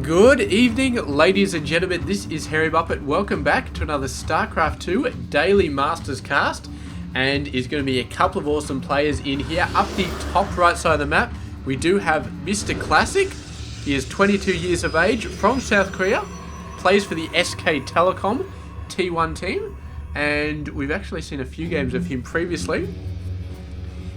Good evening, ladies and gentlemen. This is HeRoMaRinE. Welcome back to another Starcraft 2 Daily Masters cast. And is going to be a couple of awesome players in here. Up the top right side of the map, we do have Mr. Classic. He is 22 years of age, from South Korea. Plays for the SK Telecom T1 team. And we've actually seen a few games of him previously.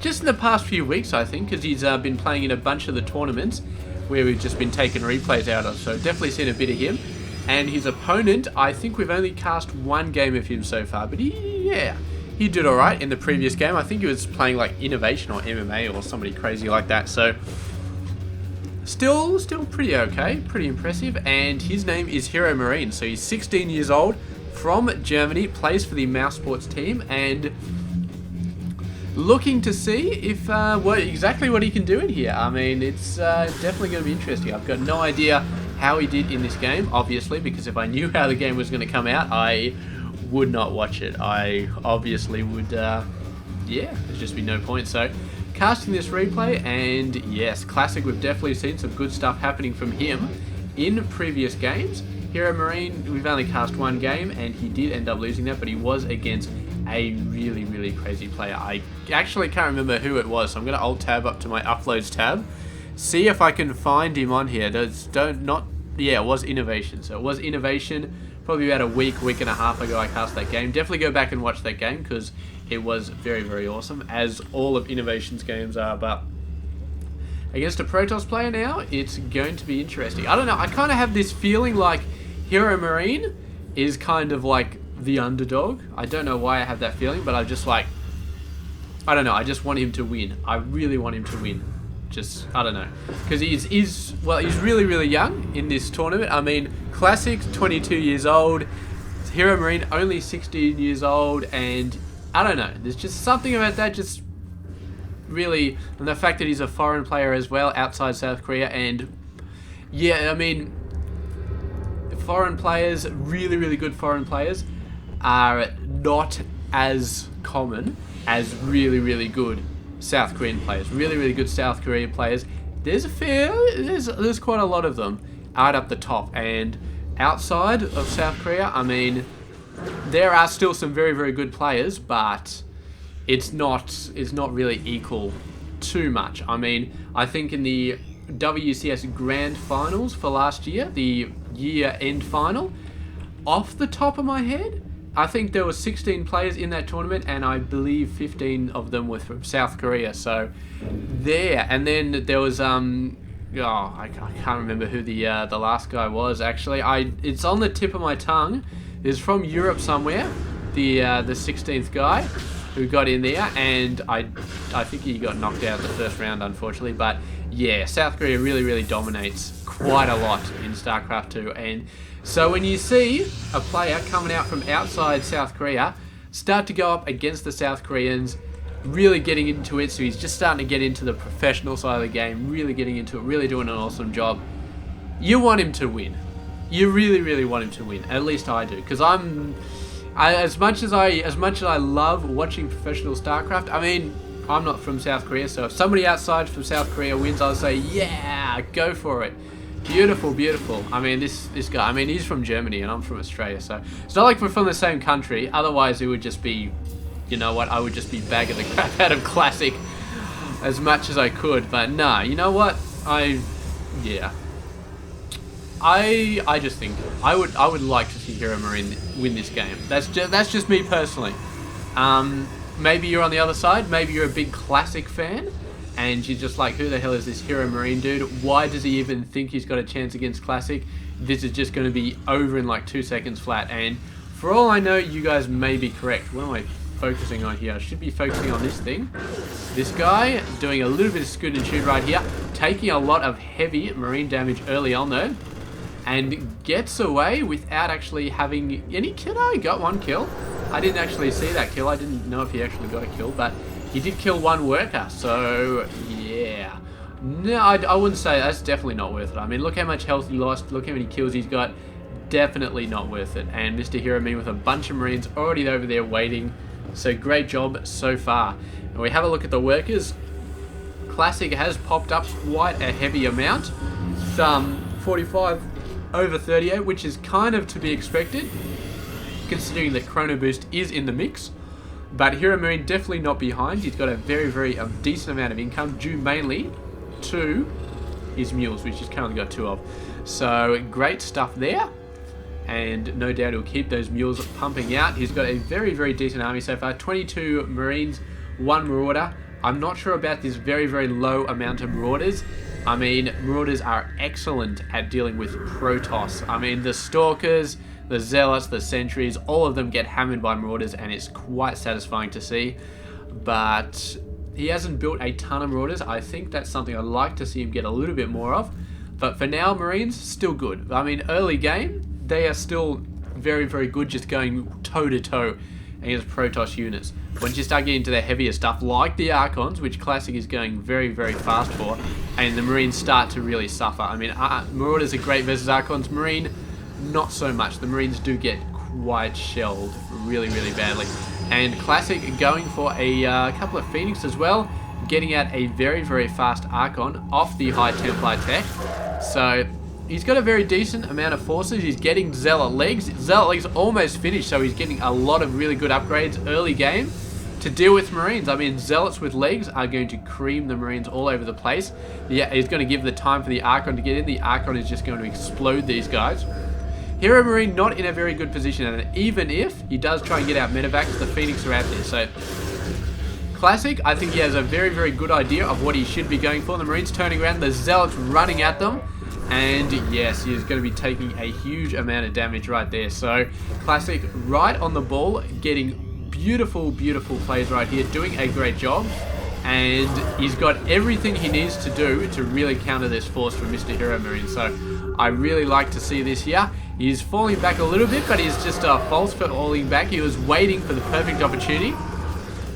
Just in the past few weeks, I think, because he's been playing in a bunch of the tournaments where we've just been taking replays out of. So definitely seen a bit of him. And his opponent, I think we've only cast one game of him so far. But he did alright in the previous game. I think he was playing like Innovation or MMA or somebody crazy like that. So still pretty okay, pretty impressive. And his name is HeRoMaRinE. So he's 16 years old, from Germany, plays for the Mouse Sports team, and looking to see if exactly what he can do in here. I mean, it's definitely going to be interesting. I've got no idea how he did in this game, obviously, because if I knew how the game was going to come out, I would not watch it. I obviously would, there's just be no point. So, casting this replay, and yes, Classic, we've definitely seen some good stuff happening from him in previous games. HeRoMaRinE, we've only cast one game, and he did end up losing that, but he was against a really crazy player. I actually can't remember who it was, so I'm going to alt tab up to my uploads tab, see if I can find him on here. It was Innovation. So it was Innovation, probably about a week and a half ago I cast that game. Definitely go back and watch that game because it was very awesome, as all of Innovation's games are. But against a Protoss player now, it's going to be interesting. I don't know, I kind of have this feeling like HeRoMaRinE is kind of like the underdog. I don't know why I have that feeling, but I'm just like, I don't know, I just want him to win. I really want him to win. Just, I don't know. Because he's really young in this tournament. I mean, Classic, 22 years old. HeRoMaRinE, only 16 years old. And I don't know, there's just something about that just really, and the fact that he's a foreign player as well, outside South Korea. And yeah, I mean, foreign players, really good foreign players, are not as common as really good South Korean players. Really good South Korean players. There's quite a lot of them out up the top, and outside of South Korea, I mean, there are still some very good players, but it's not really equal too much. I mean, I think in the WCS Grand Finals for last year, the year-end final, off the top of my head, I think there were 16 players in that tournament, and I believe 15 of them were from South Korea. So there, and then there was I can't remember who the last guy was actually. It's on the tip of my tongue. It's from Europe somewhere. The 16th guy who got in there, and I think he got knocked out in the first round, unfortunately. But yeah, South Korea really dominates quite a lot in StarCraft 2, and so when you see a player coming out from outside South Korea start to go up against the South Koreans, really getting into it, so he's just starting to get into the professional side of the game, really getting into it, really doing an awesome job, you want him to win. You really want him to win. At least I do, because as much as I love watching professional StarCraft, I mean, I'm not from South Korea, so if somebody outside from South Korea wins, I'll say, yeah, go for it. Beautiful. I mean, this guy, I mean, he's from Germany and I'm from Australia, so it's not like we're from the same country. Otherwise, it would just be, you know what, I would just be bagging the crap out of Classic as much as I could. But nah, you know what? I just think I would like to see HeRoMaRinE win this game. That's just me personally. Maybe you're on the other side. Maybe you're a big Classic fan, and you're just like, who the hell is this HeRoMaRinE dude? Why does he even think he's got a chance against Classic? This is just going to be over in like 2 seconds flat. And for all I know, you guys may be correct. What am I focusing on here? I should be focusing on this thing. This guy doing a little bit of scoot and shoot right here, taking a lot of heavy marine damage early on though, and gets away without actually having any kill. No, he got one kill. I didn't actually see that kill. I didn't know if he actually got a kill, but he did kill one worker, so yeah. No, I wouldn't say that's definitely not worth it. I mean, look how much health he lost, look how many kills he's got. Definitely not worth it. And Mr. HeRoMaRinE with a bunch of Marines already over there waiting. So great job so far. And we have a look at the workers. Classic has popped up quite a heavy amount. Some 45 over 38, which is kind of to be expected, considering that Chrono Boost is in the mix. But HeRoMaRinE definitely not behind. He's got a very, very decent amount of income, due mainly to his mules, which he's currently got 2 of. So great stuff there. And no doubt he'll keep those mules pumping out. He's got a very, very decent army so far. 22 Marines, 1 Marauder. I'm not sure about this very, very low amount of Marauders. I mean, Marauders are excellent at dealing with Protoss. I mean, the Stalkers, the Zealots, the Sentries, all of them get hammered by Marauders, and it's quite satisfying to see. But he hasn't built a ton of Marauders. I think that's something I'd like to see him get a little bit more of. But for now, Marines, still good. I mean, early game, they are still very, very good, just going toe-to-toe against Protoss units. Once you start getting into the heavier stuff, like the Archons, which Classic is going very, very fast for, and the Marines start to really suffer. I mean, Marauders are great versus Archons. Marine, not so much. The Marines do get quite shelled really, really badly. And Classic going for a couple of Phoenix as well, getting out a very, very fast Archon off the High Templar tech. So he's got a very decent amount of forces. He's getting Zealot legs. Zealot legs almost finished, so he's getting a lot of really good upgrades early game to deal with Marines. I mean, Zealots with legs are going to cream the Marines all over the place. Yeah, he's going to give the time for the Archon to get in. The Archon is just going to explode these guys. HeRoMaRinE not in a very good position, and even if he does try and get out Medivacs, the Phoenix are out there. So Classic, I think he has a very, very good idea of what he should be going for. The Marines turning around, the Zealots running at them. And yes, he is going to be taking a huge amount of damage right there. So Classic right on the ball, getting beautiful, beautiful plays right here, doing a great job. And he's got everything he needs to do to really counter this force from Mr. HeRoMaRinE. So I really like to see this here. He's falling back a little bit, but he's just false for falling back. He was waiting for the perfect opportunity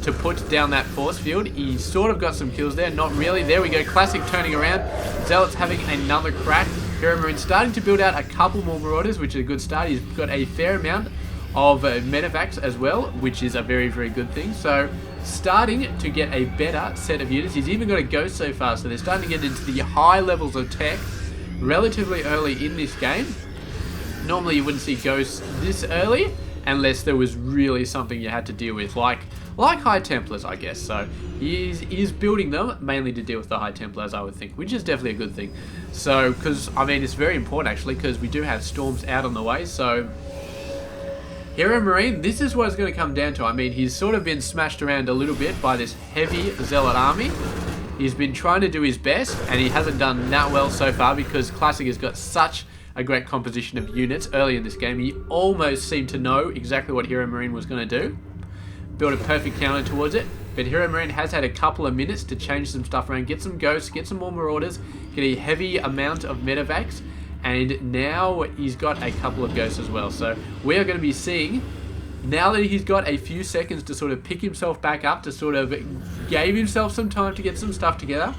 to put down that force field. He sort of got some kills there, not really. There we go, Classic turning around. Zealots having another crack. HeRoMaRinE starting to build out a couple more Marauders, which is a good start. He's got a fair amount of Medivacs as well, which is a very, very good thing. So starting to get a better set of units. He's even got a Ghost so far, so they're starting to get into the high levels of tech relatively early in this game. Normally you wouldn't see Ghosts this early unless there was really something you had to deal with, like High Templars, I guess. So he's building them mainly to deal with the High Templars, I would think, which is definitely a good thing. So, because, I mean, it's very important, actually, because we do have storms out on the way. So HeRoMaRinE, this is what it's going to come down to. I mean, he's sort of been smashed around a little bit by this heavy Zealot army. He's been trying to do his best, and he hasn't done that well so far because Classic has got such a great composition of units early in this game. He almost seemed to know exactly what HeRoMaRinE was going to do. Build a perfect counter towards it. But HeRoMaRinE has had a couple of minutes to change some stuff around, get some Ghosts, get some more Marauders, get a heavy amount of Medivacs, and now he's got a couple of Ghosts as well. So we are going to be seeing, now that he's got a few seconds to sort of pick himself back up, to sort of gave himself some time to get some stuff together,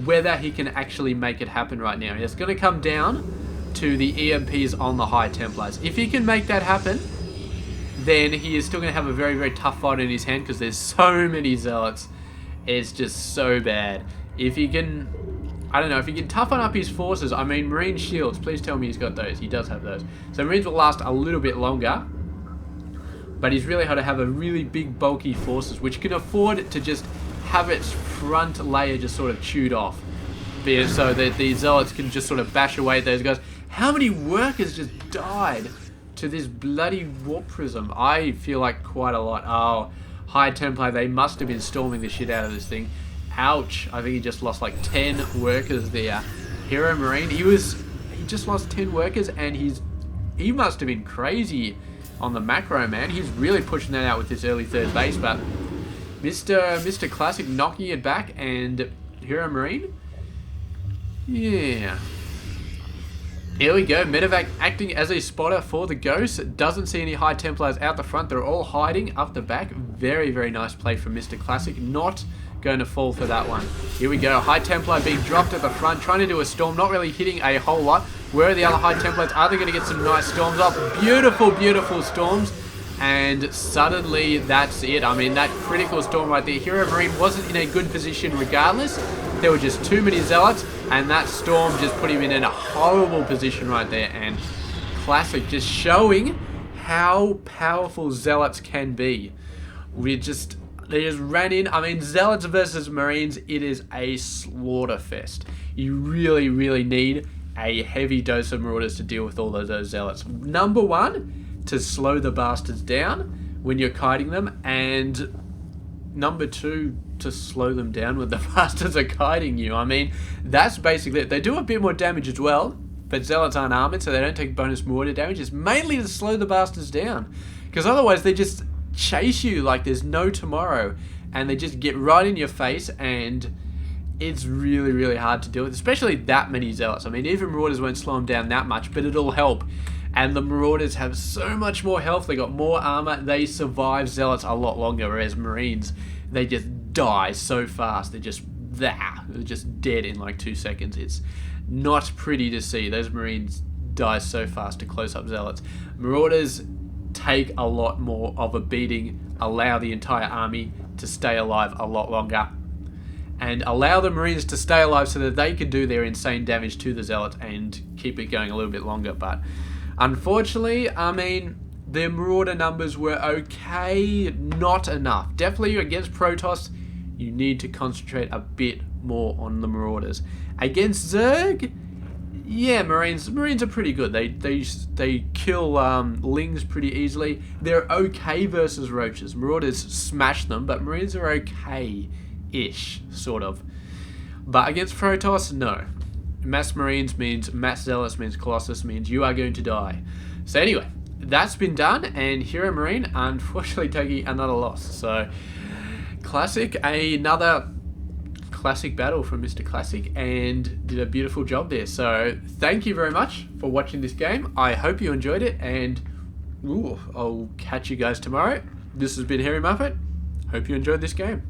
whether he can actually make it happen right now. It's going to come down to the EMPs on the High Templars. If he can make that happen, then he is still going to have a very, very tough fight in his hand because there's so many Zealots. It's just so bad. If he can, I don't know, if he can toughen up his forces, I mean, Marine shields, please tell me he's got those. He does have those. So Marines will last a little bit longer, but he's really had to have a really big, bulky forces, which can afford to just have its front layer just sort of chewed off, so that the Zealots can just sort of bash away at those guys. How many workers just died to this bloody warp prism? I feel like quite a lot. Oh, High Templar, they must have been storming the shit out of this thing. Ouch. I think he just lost like 10 workers there. HeRoMaRinE, he just lost 10 workers, and he must have been crazy on the macro, man. He's really pushing that out with this early third base, but Mr. Classic knocking it back, and HeRoMaRinE, yeah. Here we go, Medivac acting as a spotter for the Ghost. Doesn't see any High Templars out the front. They're all hiding up the back. Very, very nice play from Mr. Classic. Not going to fall for that one. Here we go, High Templar being dropped at the front, trying to do a storm, not really hitting a whole lot. Where are the other High Templars? Are they going to get some nice storms off? Beautiful, beautiful storms. And suddenly, that's it. I mean, that critical storm right there. HeRoMaRinE wasn't in a good position regardless. There were just too many Zealots, and that Storm just put him in a horrible position right there. And Classic just showing how powerful Zealots can be. They just ran in. I mean, Zealots versus Marines, it is a slaughter fest. You really, really need a heavy dose of Marauders to deal with all of those Zealots. Number one, to slow the bastards down when you're kiting them, and number two, to slow them down when the bastards are kiting you. I mean, that's basically it. They do a bit more damage as well, but Zealots aren't armored, so they don't take bonus Marauder damage. It's mainly to slow the bastards down, because otherwise they just chase you like there's no tomorrow, and they just get right in your face, and it's really, really hard to deal with, especially that many Zealots. I mean, even Marauders won't slow them down that much, but it'll help. And the Marauders have so much more health, they got more armor, they survive Zealots a lot longer, whereas Marines, they just die so fast. They're just dead in like 2 seconds. It's not pretty to see. Those Marines die so fast to close-up Zealots. Marauders take a lot more of a beating, allow the entire army to stay alive a lot longer, and allow the Marines to stay alive so that they can do their insane damage to the Zealots and keep it going a little bit longer. But unfortunately, I mean, the Marauder numbers were okay, not enough. Definitely against Protoss, you need to concentrate a bit more on the Marauders. Against Zerg, yeah, Marines are pretty good. They kill Lings pretty easily. They're okay versus Roaches. Marauders smash them, but Marines are okay-ish, sort of. But against Protoss, no. Mass Marines means Mass Zealots means Colossus means you are going to die. So anyway, that's been done, and HeRoMaRinE unfortunately taking another loss. So Classic, another classic battle from Mr. Classic, and did a beautiful job there. So thank you very much for watching this game. I hope you enjoyed it, and I'll catch you guys tomorrow. This has been HeRoMaRinE. Hope you enjoyed this game.